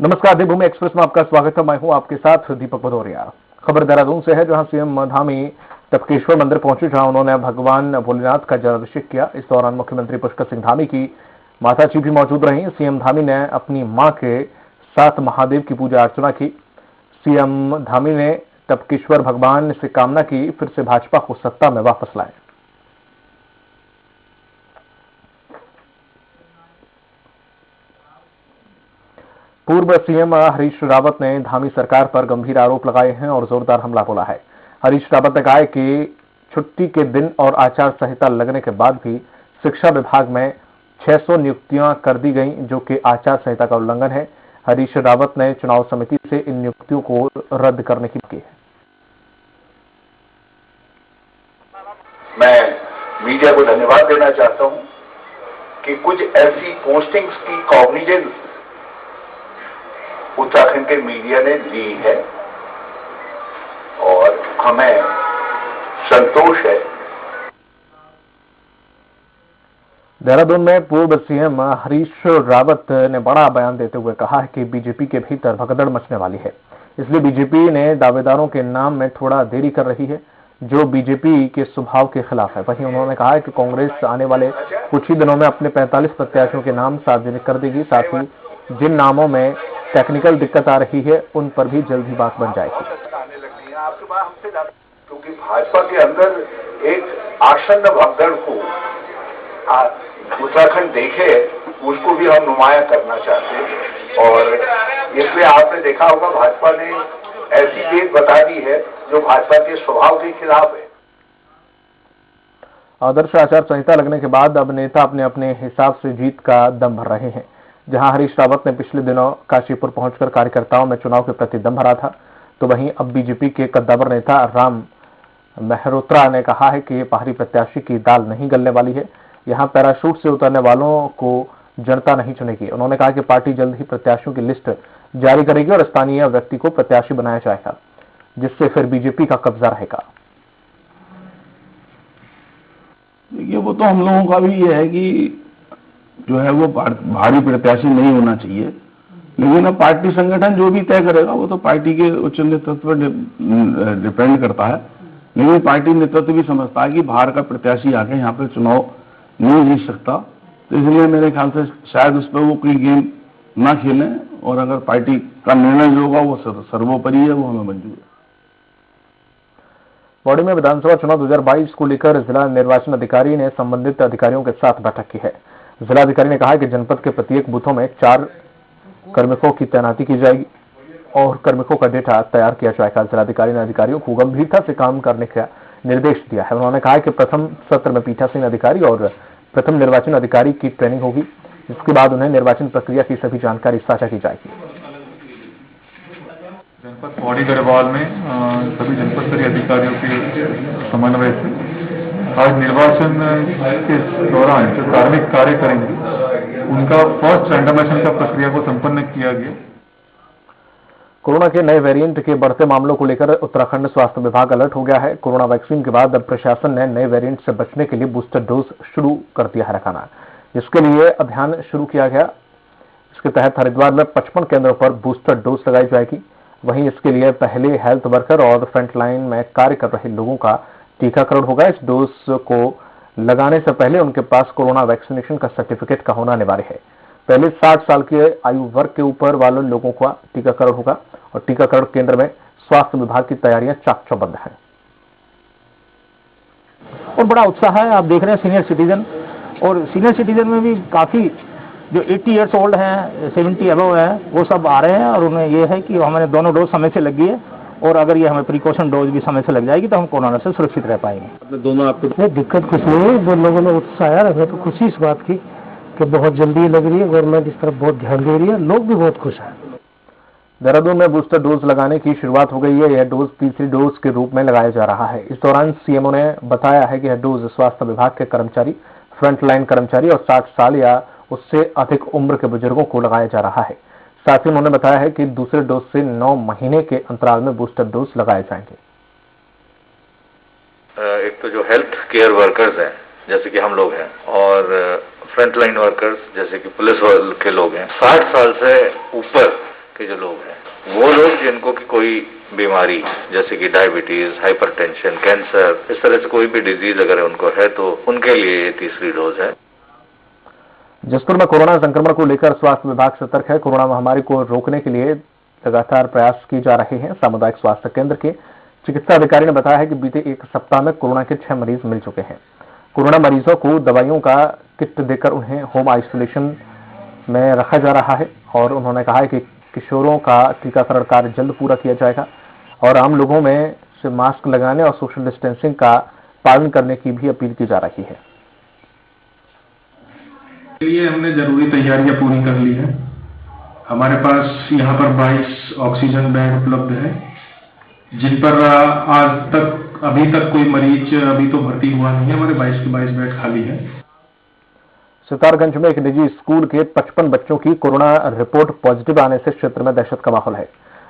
नमस्कार, देवभूमि एक्सप्रेस में आपका स्वागत है। मैं हूं आपके साथ दीपक भदौरिया। खबर देहरादून से है, जहां सीएम धामी टपकेश्वर मंदिर पहुंचे, जहां उन्होंने भगवान भोलेनाथ का जलाभिषेक किया। इस दौरान मुख्यमंत्री पुष्कर सिंह धामी की माताजी भी मौजूद रहीं। सीएम धामी ने अपनी मां के साथ महादेव की पूजा अर्चना की। सीएम धामी ने टपकेश्वर भगवान से कामना की, फिर से भाजपा को सत्ता में वापस लाए। पूर्व सीएम हरीश रावत ने धामी सरकार पर गंभीर आरोप लगाए हैं और जोरदार हमला बोला है। हरीश रावत ने कहा है कि छुट्टी के दिन और आचार संहिता लगने के बाद भी शिक्षा विभाग में 600 नियुक्तियां कर दी गई, जो कि आचार संहिता का उल्लंघन है। हरीश रावत ने चुनाव समिति से इन नियुक्तियों को रद्द करने की की है। मैं मीडिया को धन्यवाद देना चाहता हूं कि कुछ ऐसी पोस्टिंग्स की कॉग्निजेंस उत्तराखंड के मीडिया ने ली है और हमें संतोष है। देहरादून में पूर्व सीएम हरीश रावत ने बड़ा बयान देते हुए कहा है कि बीजेपी के भीतर भगदड़ मचने वाली है, इसलिए बीजेपी ने दावेदारों के नाम में थोड़ा देरी कर रही है, जो बीजेपी के स्वभाव के खिलाफ है। वहीं उन्होंने कहा है कि कांग्रेस आने वाले कुछ ही दिनों में अपने 45 प्रत्याशियों के नाम सार्वजनिक कर देगी। साथ ही जिन नामों में टेक्निकल दिक्कत आ रही है, उन पर भी जल्द ही बात बन जाएगी। क्योंकि भाजपा के अंदर एक आसन्न भगदड़ को उत्तराखंड देखे, उसको भी हम नुमाया करना चाहते हैं और इसलिए आपने देखा होगा भाजपा ने ऐसी डेट बता दी है जो भाजपा के स्वभाव के खिलाफ है। आदर्श आचार संहिता लगने के बाद अब नेता अपने अपने हिसाब से जीत का दम भर रहे हैं। जहां हरीश रावत ने पिछले दिनों काशीपुर पहुंचकर कार्यकर्ताओं में चुनाव के प्रति दम भरा था, तो वहीं अब बीजेपी के कद्दावर नेता राम मेहरोत्रा ने कहा है कि बाहरी प्रत्याशी की दाल नहीं गलने वाली है। यहां पैराशूट से उतरने वालों को जनता नहीं चुनेगी। उन्होंने कहा कि पार्टी जल्द ही प्रत्याशियों की लिस्ट जारी करेगी और स्थानीय व्यक्ति को प्रत्याशी बनाया जाएगा, जिससे फिर बीजेपी का कब्जा रहेगा। देखिए, वो तो हम लोगों का भी ये है कि जो है वो भारी प्रत्याशी नहीं होना चाहिए, लेकिन अब पार्टी संगठन जो भी तय करेगा वो तो पार्टी के उच्च नेतृत्व पर डिपेंड करता है। लेकिन पार्टी नेतृत्व भी समझता है कि बाहर का प्रत्याशी आके यहाँ पे चुनाव नहीं जीत सकता, तो इसलिए मेरे ख्याल से शायद उस पर वो कोई गेम ना खेलें और अगर पार्टी का निर्णय जो होगा वो सर्वोपरि है, वो हमें मंजूर है। पौड़ी में विधानसभा चुनाव 2022 को लेकर जिला निर्वाचन अधिकारी ने संबंधित अधिकारियों के साथ बैठक की है। जिलाधिकारी ने कहा कि जनपद के प्रत्येक बूथों में 4 कार्मिकों की तैनाती की जाएगी और कार्मिकों का डेटा तैयार किया जाएगा। जिलाधिकारी ने अधिकारियों को गंभीरता से काम करने का निर्देश दिया है। उन्होंने कहा कि प्रथम सत्र में पीठासीन अधिकारी और प्रथम निर्वाचन अधिकारी की ट्रेनिंग होगी, जिसके बाद उन्हें निर्वाचन प्रक्रिया की सभी जानकारी साझा की जाएगी। जनपद पौड़ी गढ़वाल में सभी जनपद स्तरीय अधिकारियों के समन्वय से आज निर्वाचन के दौरान जो कार्मिक कार्य करेंगे उनका फर्स्ट रैंडमाइजेशन का प्रक्रिया को संपन्न किया गया। कोरोना के नए वेरिएंट के बढ़ते मामलों को लेकर उत्तराखंड स्वास्थ्य विभाग अलर्ट हो गया है। कोरोना वैक्सीन के बाद अब प्रशासन ने नए वेरिएंट से बचने के लिए बूस्टर डोज शुरू कर दिया है रखाना, जिसके लिए अभियान शुरू किया गया। इसके तहत हरिद्वार में 55 केंद्रों पर बूस्टर डोज लगाई जाएगी। वहीं इसके लिए पहले हेल्थ वर्कर और फ्रंटलाइन में कार्य कर रहे लोगों का टीकाकरण होगा। इस डोज को लगाने से पहले उनके पास कोरोना वैक्सीनेशन का सर्टिफिकेट का होना अनिवार्य है। पहले 60 साल के आयु वर्ग के ऊपर वाले लोगों का टीकाकरण होगा और टीकाकरण केंद्र में स्वास्थ्य विभाग की तैयारियां चाक चौबंद हैं और बड़ा उत्साह है। आप देख रहे हैं सीनियर सिटीजन, और सीनियर सिटीजन में भी काफी जो 80 ईयर्स ओल्ड हैं, 70 अबव है, वो सब आ रहे हैं और उन्हें ये है कि हमारे दोनों डोज समय से लगी है और अगर ये हमें प्रिकॉशन डोज भी समय से लग जाएगी तो हम कोरोना से सुरक्षित रह पाएंगे। दोनों आपको नहीं, दिक्कत कुछ नहीं है। दो लोगों ने उत्साह है, हमें तो खुशी इस बात की कि बहुत जल्दी लग रही है, गवर्नमेंट इस तरफ बहुत ध्यान दे रही है, लोग भी बहुत खुश हैं। देहरादून में बूस्टर डोज लगाने की शुरुआत हो गई है। यह डोज तीसरी डोज के रूप में लगाया जा रहा है। इस दौरान सीएमओ ने बताया है कि यह डोज स्वास्थ्य विभाग के कर्मचारी, फ्रंटलाइन कर्मचारी और 60 साल या उससे अधिक उम्र के बुजुर्गों को लगाया जा रहा है। साथ ही उन्होंने बताया है कि दूसरे डोज से 9 महीने के अंतराल में बूस्टर डोज लगाए जाएंगे। एक तो जो हेल्थ केयर वर्कर्स हैं जैसे कि हम लोग हैं और फ्रंटलाइन वर्कर्स जैसे कि पुलिस के लोग हैं, 60 साल से ऊपर के जो लोग हैं, वो लोग जिनको की कोई बीमारी जैसे कि डायबिटीज, हाइपरटेंशन, कैंसर, इस तरह से कोई भी डिजीज अगर उनको है तो उनके लिए ये तीसरी डोज है। जसपुर में कोरोना संक्रमण को लेकर स्वास्थ्य विभाग सतर्क है। कोरोना महामारी को रोकने के लिए लगातार प्रयास किए जा रहे हैं। सामुदायिक स्वास्थ्य केंद्र के चिकित्सा अधिकारी ने बताया है कि बीते एक सप्ताह में कोरोना के 6 मरीज मिल चुके हैं। कोरोना मरीजों को दवाइयों का किट देकर उन्हें होम आइसोलेशन में रखा जा रहा है और उन्होंने कहा है कि किशोरों का टीकाकरण कार्य जल्द पूरा किया जाएगा और आम लोगों में से मास्क लगाने और सोशल डिस्टेंसिंग का पालन करने की भी अपील की जा रही है। लिए हमने जरूरी तैयारियां पूरी कर ली है। हमारे पास यहाँ पर 22 ऑक्सीजन बेड उपलब्ध है, जिन पर आज तक अभी तक कोई मरीज अभी तो भर्ती हुआ नहीं है। हमारे 22 के 22 बेड खाली है। सितारगंज में एक निजी स्कूल के 55 बच्चों की कोरोना रिपोर्ट पॉजिटिव आने से क्षेत्र में दहशत का माहौल है।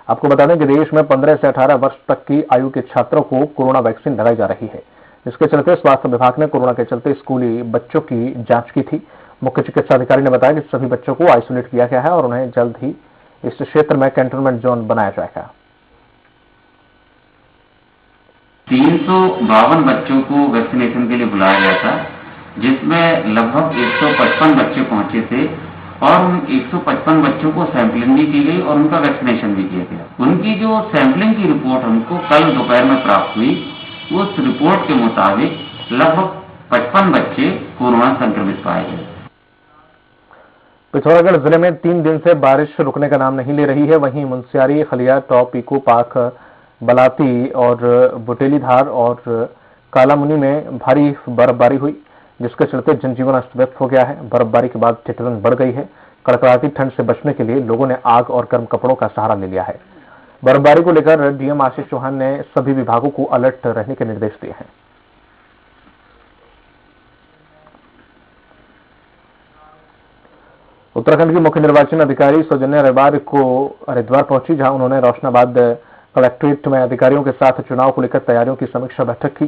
आपको बता दें कि देश में 15 से 18 वर्ष तक की आयु के छात्रों को कोरोना वैक्सीन लगाई जा रही है। इसके चलते स्वास्थ्य विभाग ने कोरोना के चलते स्कूली बच्चों की जांच की थी। मुख्य चिकित्सा अधिकारी ने बताया कि सभी बच्चों को आइसोलेट किया गया है और उन्हें जल्द ही इस क्षेत्र में कंटेनमेंट जोन बनाया जाएगा। 352 बच्चों को वैक्सीनेशन के लिए बुलाया गया था, जिसमें लगभग 155 बच्चे पहुंचे थे और उन 155 बच्चों को सैंपलिंग भी की गई और उनका वैक्सीनेशन भी किया गया। उनकी जो सैंपलिंग की रिपोर्ट हमको कल दोपहर में प्राप्त हुई, उस रिपोर्ट के मुताबिक लगभग 55 बच्चे कोरोना संक्रमित पाए गए। पिथौरागढ़ जिले में 3 दिन से बारिश रुकने का नाम नहीं ले रही है। वहीं मुनस्यारी, खलिया, टॉप, इको पार्क, बलाती और बुटेलीधार और कालामुनी में भारी बर्फबारी हुई, जिसके चलते जनजीवन अस्त व्यस्त हो गया है। बर्फबारी के बाद ठिठुरन बढ़ गई है। कड़कड़ाती ठंड से बचने के लिए लोगों ने आग और गर्म कपड़ों का सहारा ले लिया है। बर्फबारी को लेकर डीएम आशीष चौहान ने सभी विभागों को अलर्ट रहने के निर्देश दिए हैं। उत्तराखंड की मुख्य निर्वाचन अधिकारी सौजन्या रविवार को हरिद्वार पहुंची, जहां उन्होंने रोशनाबाद कलेक्ट्रेट में अधिकारियों के साथ चुनाव को लेकर तैयारियों की समीक्षा बैठक की।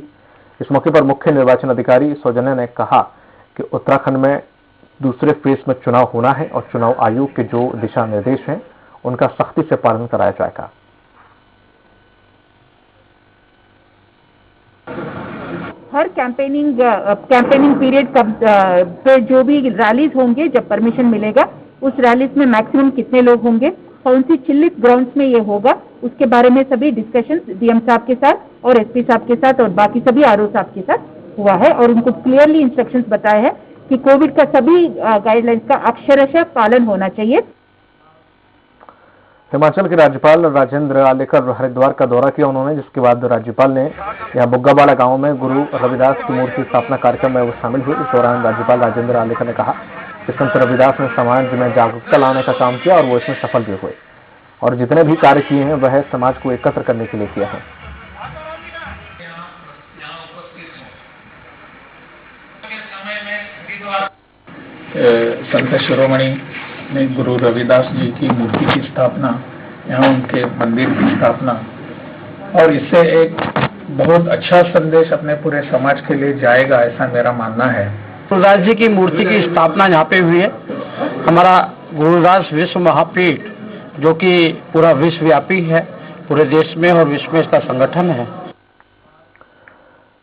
इस मौके पर मुख्य निर्वाचन अधिकारी सौजन्या ने कहा कि उत्तराखंड में दूसरे फेज में चुनाव होना है और चुनाव आयोग के जो दिशा निर्देश हैं उनका सख्ती से पालन कराया जाएगा। हर कैंपेनिंग पीरियड पे जो भी रैलीज होंगे, जब परमिशन मिलेगा, उस रैलीज में मैक्सिमम कितने लोग होंगे, कौन सी चिल्लित ग्राउंड्स में ये होगा, उसके बारे में सभी डिस्कशन डीएम साहब के साथ और एसपी साहब के साथ और बाकी सभी आरओ साहब के साथ हुआ है और उनको क्लियरली इंस्ट्रक्शंस बताए हैं कि कोविड का सभी गाइडलाइंस का अक्षरशः पालन होना चाहिए। हिमाचल के राज्यपाल राजेंद्र आलेकर हरिद्वार का दौरा किया उन्होंने, जिसके बाद राज्यपाल ने यहां बुग्गाबाड़ा गांव में गुरु रविदास की मूर्ति स्थापना कार्यक्रम में वो शामिल हुए। इस दौरान राज्यपाल राजेंद्र आलेकर ने कहा कि संत रविदास ने समाज में जागरूकता लाने का काम किया और वो इसमें सफल भी हुए और जितने भी कार्य किए हैं वह समाज को एकत्र करने के लिए किया है। संत शिरोमणि ने गुरु रविदास जी की मूर्ति की स्थापना, यहाँ उनके मंदिर की स्थापना, और इससे एक बहुत अच्छा संदेश अपने पूरे समाज के लिए जाएगा, ऐसा मेरा मानना है। गुरुदास जी की मूर्ति की स्थापना यहाँ पे हुई है। हमारा गुरुदास विश्व महापीठ, जो कि पूरा विश्वव्यापी है, पूरे देश में और विश्व में इसका संगठन है।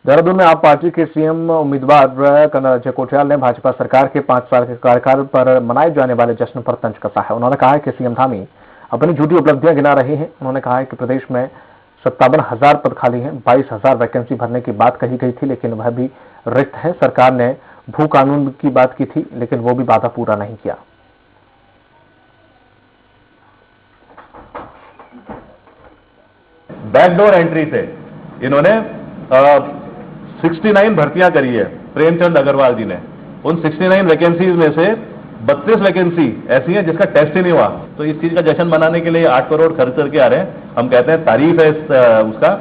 देहरादून में आप पार्टी के सीएम उम्मीदवार कर्नल कोटियाल ने भाजपा सरकार के 5 साल के कार्यकाल पर मनाए जाने वाले जश्न पर तंज कसा है। उन्होंने कहा है कि सीएम धामी अपनी झूठी उपलब्धियां गिना रहे हैं। उन्होंने कहा है कि प्रदेश में 57,000 पद खाली हैं, 22,000 वैकेंसी भरने की बात कही गई थी, लेकिन वह भी रिक्त है। सरकार ने भू कानून की बात की थी, लेकिन वो भी वादा पूरा नहीं किया। बैकडोर एंट्री से इन्होंने 69 भर्तियां करी है प्रेमचंद अग्रवाल जी ने। उन 69 वैकेंसीज में से 32 वैकेंसी ऐसी हैं जिसका टेस्ट ही नहीं हुआ। तो इस चीज का जश्न मनाने के लिए 8 करोड़ खर्च करके आ रहे हैं। हम कहते हैं तारीफ है उसका।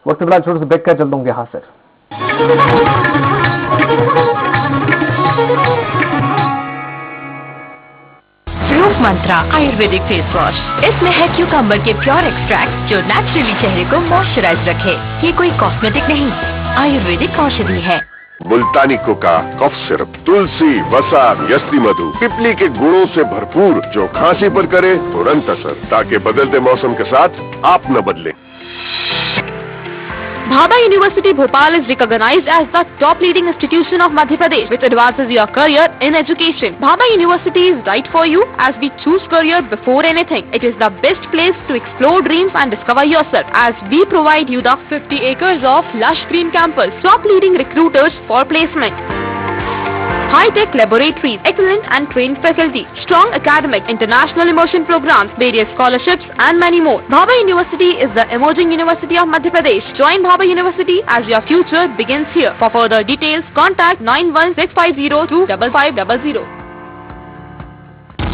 वक्त बड़ा छोटे से ब्रेक कर चल दूंगे। हाँ सर, रूप मंत्रा आयुर्वेदिक फेस वॉश, इसमें है क्यूकम्बर के प्योर एक्सट्रैक्ट जो नेचुरली चेहरे को मॉइस्चराइज रखे। ये कोई कॉस्मेटिक नहीं, आयुर्वेदिक औषधि है। मुल्तानी कोका, कफ सिरप, तुलसी, वसा, यस्ती मधु, पिपली के गुणों से भरपूर, जो खांसी पर करे तुरंत असर, ताकि बदलते मौसम के साथ आप न बदलें। Bhabha University Bhopal is recognized as the top leading institution of Madhya Pradesh, which advances your career in education. Bhabha University is right for you as we choose career before anything. It is the best place to explore dreams and discover yourself, as we provide you the 50 acres of lush green campus, top leading recruiters for placement, high-tech laboratories, excellent and trained faculty, strong academic, international immersion programs, various scholarships and many more. Bhabha University is the emerging university of Madhya Pradesh. Join Bhabha University as your future begins here. For further details, contact 9165025500.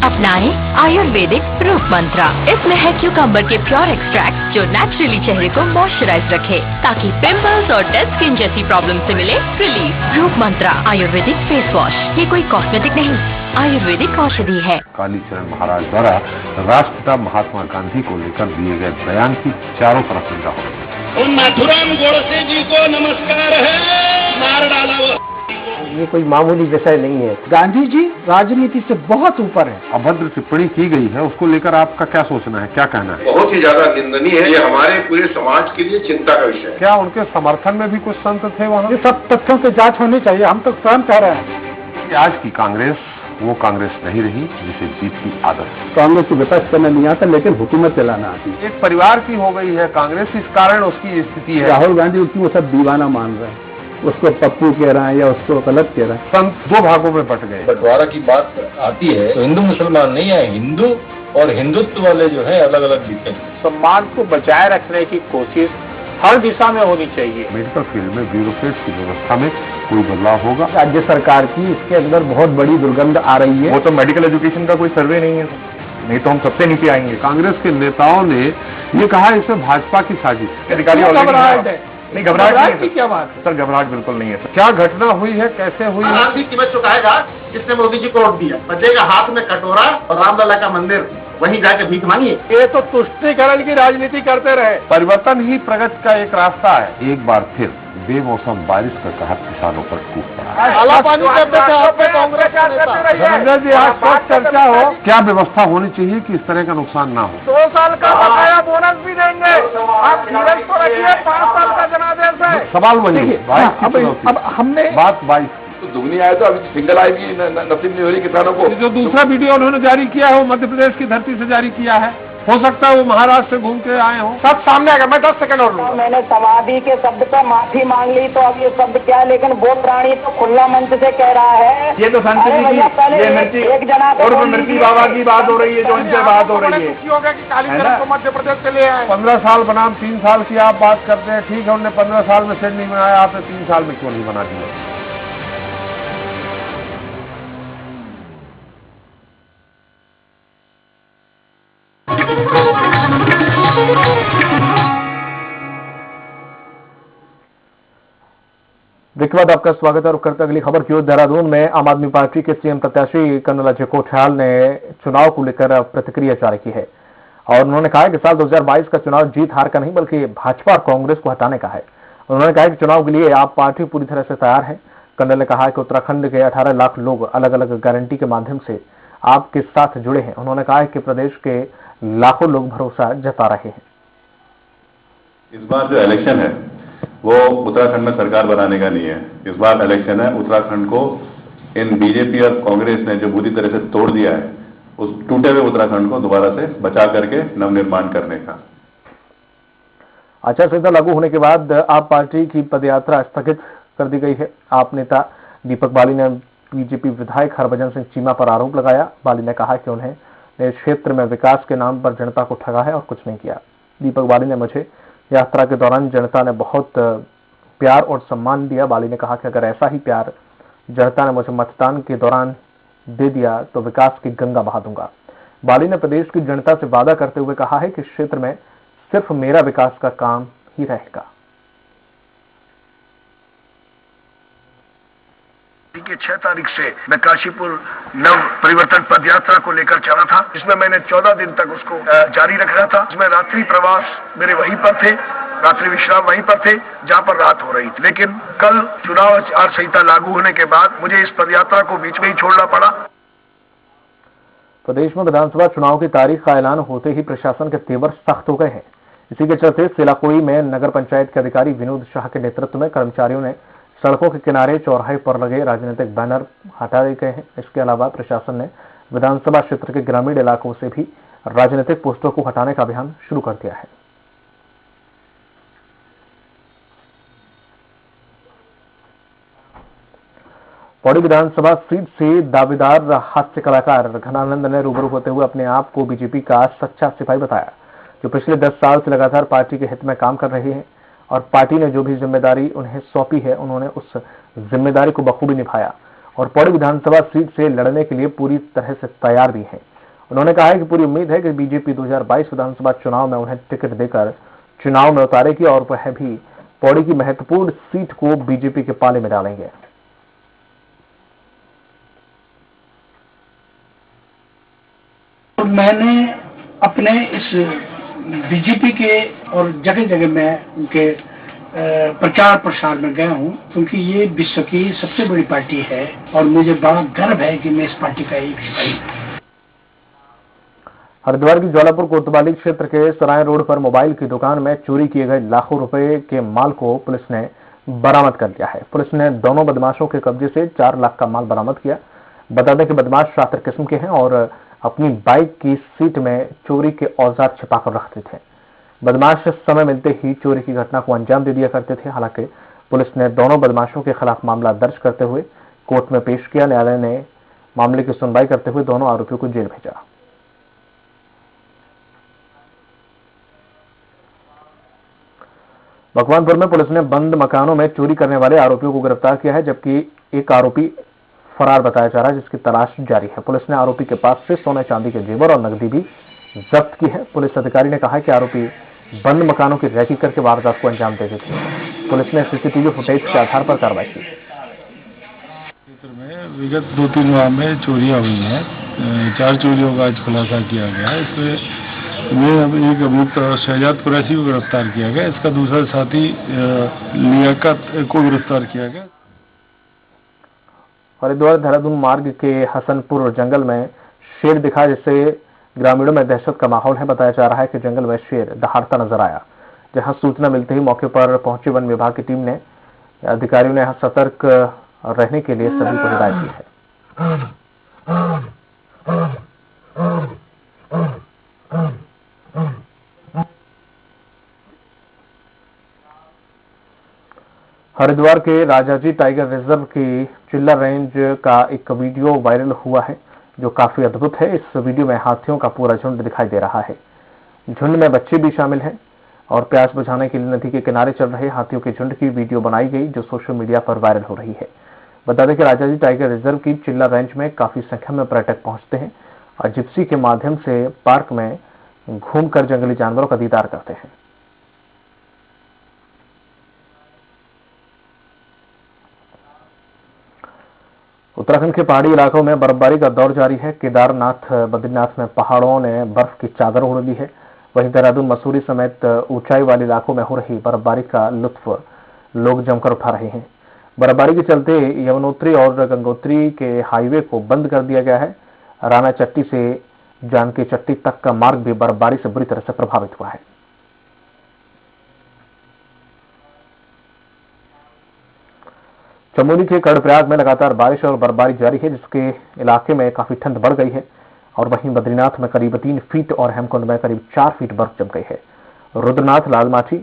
अपनाएं आयुर्वेदिक रूप मंत्रा। इसमें है cucumber के pure extract, जो naturally चेहरे को moisturise रखे, ताकि पिंपल्स और डेड स्किन जैसी प्रॉब्लम से मिले रिलीफ। रूप मंत्रा आयुर्वेदिक फेस वॉश, ये कोई कॉस्मेटिक नहीं, आयुर्वेदिक औषधि है। कालीचरण महाराज द्वारा राष्ट्रपिता महात्मा गांधी को लेकर दिए गए बयान की चारों तरफ निंदा हो रही। उन नाथुराम गोडसे जी को नमस्कार है, मार डाला वो। ये कोई मामूली विषय नहीं है। गांधी जी राजनीति से बहुत ऊपर है। अभद्र टिप्पणी की गई है, उसको लेकर आपका क्या सोचना है, क्या कहना है? बहुत ही ज्यादा निंदनीय है। ये हमारे पूरे समाज के लिए चिंता का विषय है। क्या उनके समर्थन में भी कुछ संत थे वहाँ? ये सब तथ्यों की जांच होनी चाहिए। हम तो स्वयं कह रहे हैं कि आज की कांग्रेस वो कांग्रेस नहीं रही जिसे जीत की आदत है। कांग्रेस को विपक्ष करना नहीं आता, लेकिन हुकूमत चलाना आती है। एक परिवार की हो गई है कांग्रेस, इस कारण उसकी स्थिति है। राहुल गांधी उसकी वो सब दीवाना मान रहे हैं, उसको पप्पू कह रहे हैं या उसको गलत कह रहे हैं। संत दो भागों में बट गए। बंटवारा की बात आती है तो हिंदू मुसलमान नहीं है, हिंदू और हिंदुत्व वाले जो है अलग अलग दिखते हैं। सम्मान को बचाए रखने की कोशिश हर दिशा में होनी चाहिए। मेडिकल फील्ड में ब्यूरोक्रेट्स की व्यवस्था में कोई बदलाव होगा? राज्य सरकार की इसके अंदर बहुत बड़ी दुर्गंध आ रही है। वो तो मेडिकल एजुकेशन का कोई सर्वे नहीं है, नहीं तो हम सबसे नीचे आएंगे। कांग्रेस के नेताओं ने ये कहा इसमें भाजपा की साजिश। अधिकारी नहीं, घबराहट की क्या बात सर? घबराहट बिल्कुल नहीं है सर। क्या घटना हुई है, कैसे हुई है? की कीमत चुकाएगा जिसने मोदी जी को वोट दिया। बचेगा हाथ में कटोरा और रामलला का मंदिर, वहीं जाके भीख मांगिए। ये तो तुष्टीकरण की राजनीति करते रहे। परिवर्तन ही प्रगति का एक रास्ता है। एक बार फिर बेमौसम बारिश का कहर किसानों पर टूट पड़ा। चर्चा हो, क्या व्यवस्था होनी चाहिए कि इस तरह का नुकसान ना हो? 2 साल का बकाया बोनस भी देंगे। आप धीरज तो रखिए, 5 साल का जनादेश है। सवाल वही, अब हमने बात 22 तो दुगनी आए तो अभी सिंगल आई भी नसीब नहीं हो रही किसानों को। जो दूसरा वीडियो उन्होंने जारी किया है वो मध्य प्रदेश की धरती से जारी किया है। हो सकता है वो महाराष्ट्र से घूम के आए हो। सब सामने आएगा। मैं 10 सेकंड और लूंगा। मैंने समाधि के शब्द पर माफी मांग ली, तो अब ये शब्द क्या? लेकिन वो प्राणी तो खुला मंच से कह रहा है। ये तो संत जी की एक जना और मिर्ची बाबा की बात हो रही है, जो इनसे बात हो रही है। होगा कि कालीचरण को मध्य प्रदेश से ले आए। 15 साल बनाम 3 साल की आप बात करते हैं, ठीक है, उन्होंने 15 साल में सेट नहीं बनाया, आपने 3 साल में क्यों नहीं बना दिया? इसके बाद आपका स्वागत है और करते अगली खबर की ओर। देहरादून में आम आदमी पार्टी के सीएम प्रत्याशी कर्नल अजय कोठाल ने चुनाव को लेकर प्रतिक्रिया जारी की है और उन्होंने कहा कि साल 2022 का चुनाव जीत हार का नहीं बल्कि भाजपा और कांग्रेस को हटाने का है। उन्होंने कहा कि चुनाव के लिए आप पार्टी पूरी तरह से तैयार है। कर्नल ने कहा कि उत्तराखंड के 18 लाख लोग अलग अलग गारंटी के माध्यम से आपके साथ जुड़े हैं। उन्होंने कहा कि प्रदेश के लाखों लोग भरोसा जता रहे हैं। इस बार जो इलेक्शन है वो उत्तराखंड में सरकार बनाने का नहीं है। इस बार इलेक्शन है उत्तराखंड को इन बीजेपी और कांग्रेस ने जो बुरी तरह से तोड़ दिया है, उस टूटे हुए उत्तराखंड को दोबारा से बचा करके नवनिर्माण करने का। आचार संहिता लागू होने के बाद आप पार्टी की पदयात्रा स्थगित कर दी गई है। आप नेता दीपक बाली ने बीजेपी विधायक हरभजन सिंह चीमा पर आरोप लगाया। बाली ने कहा कि उन्हें क्षेत्र में विकास के नाम पर जनता को ठगा है और कुछ नहीं किया। दीपक बाली ने मुझे यात्रा के दौरान जनता ने बहुत प्यार और सम्मान दिया। बाली ने कहा कि अगर ऐसा ही प्यार जनता ने मुझे मतदान के दौरान दे दिया तो विकास की गंगा बहा दूंगा। बाली ने प्रदेश की जनता से वादा करते हुए कहा है कि क्षेत्र में सिर्फ मेरा विकास का काम ही रहेगा। की 6 तारीख से मैं काशीपुर नव परिवर्तन पद यात्रा को लेकर चला था, जिसमें मैंने 14 दिन तक उसको जारी रखा था। इसमें रात्रि प्रवास मेरे वहीं पर थे रात्रि विश्राम वहीं पर थे जहां पर रात हो रही थी। लेकिन कल चुनाव आचार संहिता लागू होने के बाद मुझे इस पदयात्रा को बीच में ही छोड़ना पड़ा। प्रदेश में विधानसभा चुनाव की तारीख का ऐलान होते ही प्रशासन के तेवर सख्त हो गए हैं। इसी के चलते सिलाकोई में नगर पंचायत के अधिकारी विनोद शाह के नेतृत्व में कर्मचारियों ने सड़कों के किनारे चौराहे पर लगे राजनीतिक बैनर हटा दिए गए हैं। इसके अलावा प्रशासन ने विधानसभा क्षेत्र के ग्रामीण इलाकों से भी राजनीतिक पोस्टरों को हटाने का अभियान शुरू कर दिया है। पौड़ी विधानसभा सीट से दावेदार हास्य कलाकार घनानंद ने रूबरू होते हुए अपने आप को बीजेपी का सच्चा सिपाही बताया, जो पिछले 10 साल से लगातार पार्टी के हित में काम कर रहे हैं और पार्टी ने जो भी जिम्मेदारी उन्हें सौंपी है उन्होंने उस जिम्मेदारी को बखूबी निभाया और पौड़ी विधानसभा सीट से लड़ने के लिए पूरी तरह से तैयार भी हैं। उन्होंने कहा है कि पूरी उम्मीद है कि बीजेपी 2022 विधानसभा चुनाव में उन्हें टिकट देकर चुनाव में उतारेगी और वह भी पौड़ी की महत्वपूर्ण सीट को बीजेपी के पाले में डालेंगे। मैंने अपने इस बीजेपी के और जगह जगह में उनके प्रचार प्रसार में गया हूं, क्योंकि ये विश्व की सबसे बड़ी पार्टी है और मुझे बड़ा गर्व है कि मैं इस पार्टी का एक सिपाही हूं। हरिद्वार की ज्वालापुर कोतवाली क्षेत्र के सराय रोड पर मोबाइल की दुकान में चोरी किए गए लाखों रुपए के माल को पुलिस ने बरामद कर लिया है। पुलिस ने दोनों बदमाशों के कब्जे से 4 लाख का माल बरामद किया। बता दें कि बदमाश शातिर किस्म के हैं और अपनी बाइक की सीट में चोरी के औजार छिपाकर रखते थे। बदमाश समय मिलते ही चोरी की घटना को अंजाम दे दिया करते थे। हालांकि पुलिस ने दोनों बदमाशों के खिलाफ मामला दर्ज करते हुए कोर्ट में पेश किया। न्यायालय ने मामले की सुनवाई करते हुए दोनों आरोपियों को जेल भेजा। भगवानपुर में पुलिस ने बंद मकानों में चोरी करने वाले आरोपियों को गिरफ्तार किया है, जबकि एक आरोपी फरार बताया जा रहा है, जिसकी तलाश जारी है। पुलिस ने आरोपी के पास से सोने चांदी के जेवर और नकदी भी जब्त की है। पुलिस अधिकारी ने कहा कि आरोपी बंद मकानों की रैकी करके वारदात को अंजाम दे देते थे। पुलिस ने सीसीटीवी फुटेज के आधार पर कार्रवाई की। क्षेत्र में विगत 2-3 माह में चोरियां हुई हैं। 4 चोरियों का आज खुलासा किया गया है। इसमें एक अभियुक्त शहजाद कुरैशी को गिरफ्तार किया गया। इसका दूसरा साथी लियाकत को गिरफ्तार किया गया। हरिद्वार देहरादून मार्ग के हसनपुर जंगल में शेर दिखा, जिससे ग्रामीणों में दहशत का माहौल है। बताया जा रहा है कि जंगल में शेर दहाड़ता नजर आया। जहां सूचना मिलते ही मौके पर पहुंची वन विभाग की टीम ने अधिकारियों ने यहां सतर्क रहने के लिए सभी को हिदायत की है। हरिद्वार के राजाजी टाइगर रिजर्व की चिल्ला रेंज का एक वीडियो वायरल हुआ है, जो काफी अद्भुत है। इस वीडियो में हाथियों का पूरा झुंड दिखाई दे रहा है। झुंड में बच्चे भी शामिल हैं और प्यास बुझाने के लिए नदी के किनारे चल रहे हाथियों के झुंड की वीडियो बनाई गई, जो सोशल मीडिया पर वायरल हो रही है। बता दें कि राजाजी टाइगर रिजर्व की चिल्ला रेंज में काफी संख्या में पर्यटक पहुंचते हैं और जिप्सी के माध्यम से पार्क में घूमकर जंगली जानवरों का दीदार करते हैं। उत्तराखंड के पहाड़ी इलाकों में बर्फबारी का दौर जारी है। केदारनाथ बद्रीनाथ में पहाड़ों ने बर्फ की चादर ओढ़ ली है। वहीं देहरादून मसूरी समेत ऊंचाई वाले इलाकों में हो रही बर्फबारी का लुत्फ लोग जमकर उठा रहे हैं। बर्फबारी के चलते यमुनोत्री और गंगोत्री के हाईवे को बंद कर दिया गया है। राना चट्टी से जानकी चट्टी तक का मार्ग भी बर्फबारी से बुरी तरह से प्रभावित हुआ है। चमोली के कर्णप्रयाग में लगातार बारिश और बर्फबारी जारी है, जिसके इलाके में काफी ठंड बढ़ गई है। और वहीं बद्रीनाथ में करीब 3 फीट और हेमकुंड में करीब 4 फीट बर्फ जम गई है। रुद्रनाथ, लालमाटी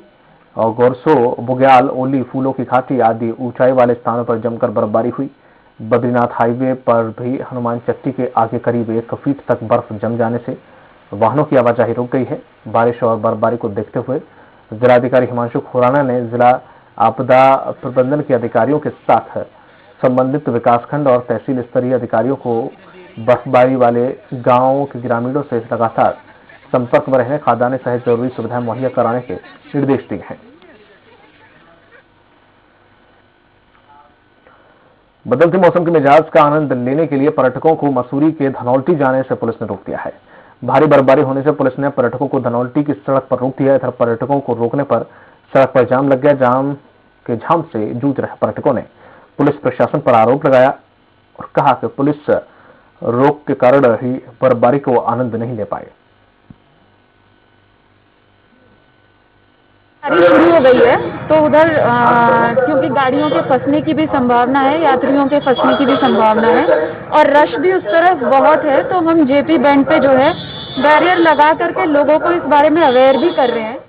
और गोरसो, बुग्याल, ओली, फूलों की घाटी आदि ऊंचाई वाले स्थानों पर जमकर बर्फबारी हुई। बद्रीनाथ हाईवे पर भी हनुमान चट्टी के आगे करीब 1 फीट तक बर्फ जम जाने से वाहनों की आवाजाही रुक गई है। बारिश और बर्फबारी को देखते हुए जिलाधिकारी हिमांशु खुराना ने जिला आपदा प्रबंधन के अधिकारियों के साथ संबंधित विकासखंड और तहसील स्तरीय अधिकारियों को बर्फबारी वाले गांवों के ग्रामीणों से लगातार संपर्क में रहने, खाद्यान्न सहित जरूरी सुविधाएं मुहैया कराने के निर्देश दिए हैं। बदलते मौसम के मिजाज का आनंद लेने के लिए पर्यटकों को मसूरी के धनौल्टी जाने से पुलिस ने रोक दिया है। भारी बर्फबारी होने से पुलिस ने पर्यटकों को धनौल्टी की सड़क पर रोक दिया। इधर पर्यटकों को रोकने पर सड़क पर जाम लग गया। जाम से जूझ रहे पर्यटकों ने पुलिस प्रशासन पर आरोप लगाया और कहा कि पुलिस रोक के कारण ही बर्फबारी को आनंद नहीं ले पाए। बारिश शुरू हो गई है तो उधर क्योंकि गाड़ियों के फंसने की भी संभावना है, यात्रियों के फंसने की भी संभावना है और रश भी उस तरफ बहुत है, तो हम जेपी बैंड पे जो है बैरियर लगा करके लोगों को इस बारे में अवेयर भी कर रहे हैं।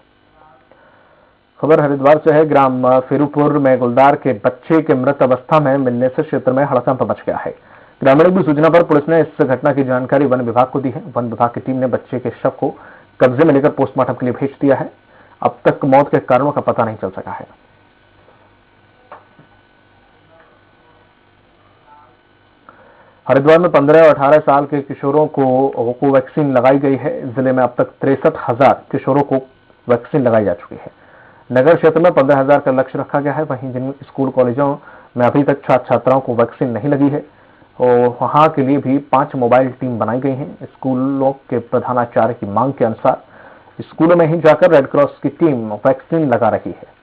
खबर हरिद्वार से है। ग्राम फेरूपुर में गुलदार के बच्चे के मृत अवस्था में मिलने से क्षेत्र में हड़कंप मच गया है। ग्रामीणों की सूचना पर पुलिस ने इस घटना की जानकारी वन विभाग को दी है। वन विभाग की टीम ने बच्चे के शव को कब्जे में लेकर पोस्टमार्टम के लिए भेज दिया है। अब तक मौत के कारणों का पता नहीं चल सका है। हरिद्वार में 15 और 18 साल के किशोरों को वैक्सीन लगाई गई है। जिले में अब तक 63,000 किशोरों को वैक्सीन लगाई जा चुकी है। नगर क्षेत्र में 15,000 का लक्ष्य रखा गया है। वहीं जिन स्कूल कॉलेजों में अभी तक छात्र छात्राओं को वैक्सीन नहीं लगी है और वहां के लिए भी 5 मोबाइल टीम बनाई गई हैं। स्कूलों के प्रधानाचार्य की मांग के अनुसार स्कूलों में ही जाकर रेड क्रॉस की टीम वैक्सीन लगा रही है।